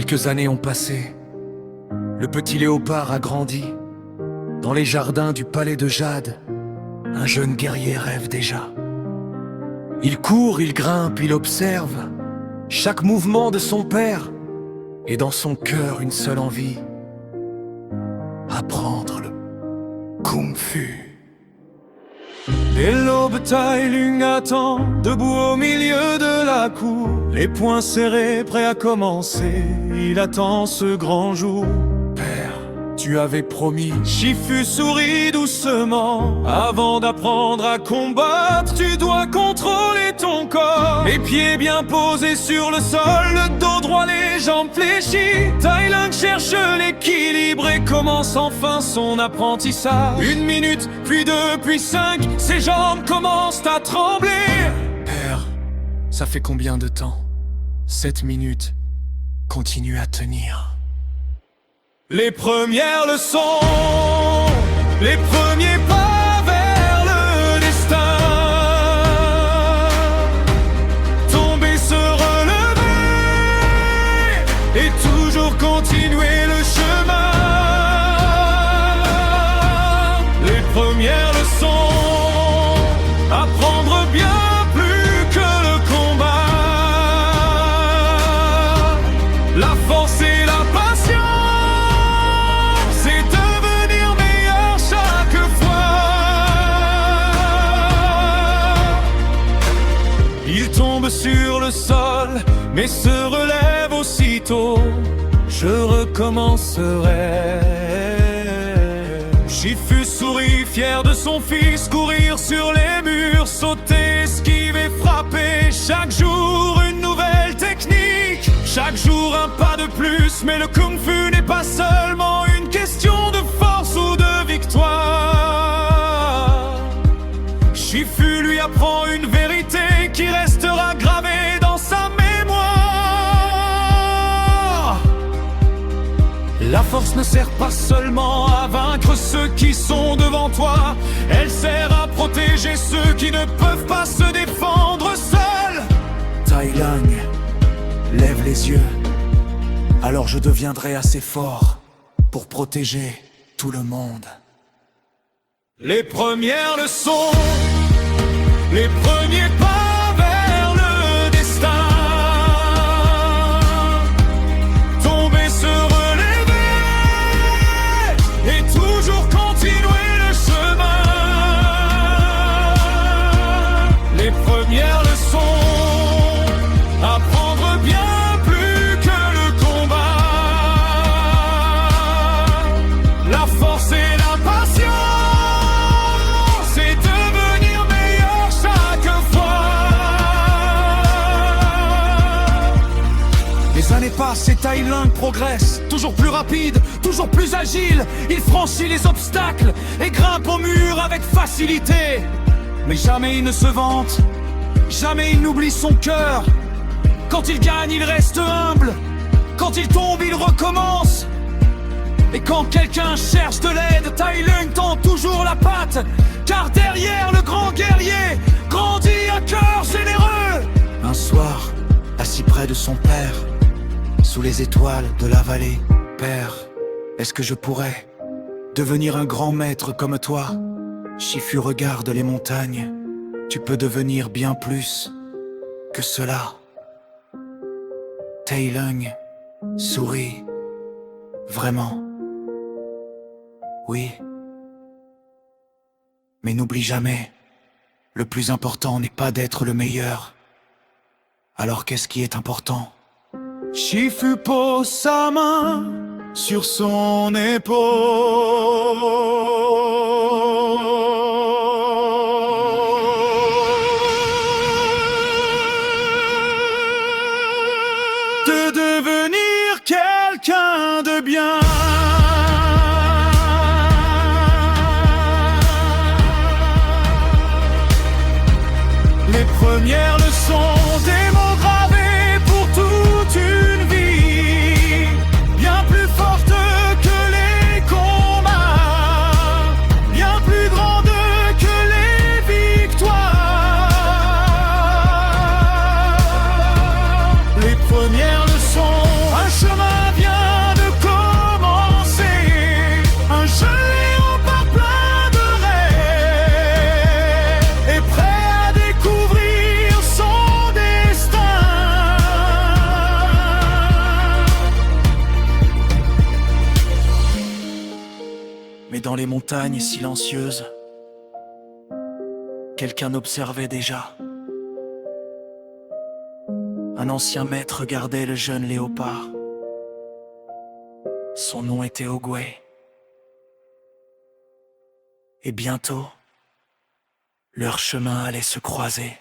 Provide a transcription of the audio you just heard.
Quelques années ont passé. Le petit léopard a grandi. Dans les jardins du palais de Jade, un jeune guerrier rêve déjà. Il court, il grimpe, il observe chaque mouvement de son père. Et dans son cœur une seule envie: apprendre le kung-fu. Dès l'aube, Tai Lung attend, debout au milieu de la cour, les poings serrés, prêts à commencer. Il attend ce grand jour. Père, tu avais promis. Shifu sourit doucement. Avant d'apprendre à combattre, tu dois contrôler ton corps. Les pieds bien posés sur le sol, le dos droit, les jambes fléchies. Tai Lung cherche l'équilibre et commence enfin son apprentissage. 1 minute, puis 2, puis 5, ses jambes commencent à trembler. Père, ça fait combien de temps? 7 minutes. Continue à tenir. Les premières leçons, les premiers pas vers le destin. Tomber, se relever et toujours continuer le chemin. Les premières leçons, apprendre bien plus que le combat. La force et la patience, sur le sol, mais se relève aussitôt. Je recommencerai. Shifu sourit, fier de son fils, courir sur les murs, sauter, esquiver, frapper. Chaque jour une nouvelle technique, chaque jour un pas de plus. Mais le kung-fu n'est pas seulement une question de force ou de victoire. Shifu lui apprend une vérité qui restera gravée dans sa mémoire. La force ne sert pas seulement à vaincre ceux qui sont devant toi, elle sert à protéger ceux qui ne peuvent pas se défendre seuls. Tai Lung lève les yeux. Alors je deviendrai assez fort pour protéger tout le monde. Les premières leçons, les premiers pas vers le destin. Tomber, se relever et toujours continuer le chemin. Les premières leçons, apprendre bien plus que le combat. La force et la patience, les années passent et Tai Lung progresse, toujours plus rapide, toujours plus agile. Il franchit les obstacles et grimpe au mur avec facilité. Mais jamais il ne se vante, jamais il n'oublie son cœur. Quand il gagne, il reste humble. Quand il tombe, il recommence. Et quand quelqu'un cherche de l'aide, Tai Lung tend toujours la patte. Car derrière le grand guerrier grandit un cœur généreux. Un soir, assis près de son père, sous les étoiles de la vallée: Père, est-ce que je pourrais devenir un grand maître comme toi? Shifu regarde les montagnes. Tu peux devenir bien plus que cela. Tai Lung sourit. Vraiment? Oui. Mais n'oublie jamais, le plus important n'est pas d'être le meilleur. Alors qu'est-ce qui est important? Shifu pose sa main sur son épaule. De devenir quelqu'un de bien. Les premières leçons, des mots gravés pour toute une vie, bien plus fortes que les combats. Mais dans les montagnes silencieuses, quelqu'un observait déjà. Un ancien maître gardait le jeune léopard. Son nom était Ogway. Et bientôt, leurs chemins allaient se croiser.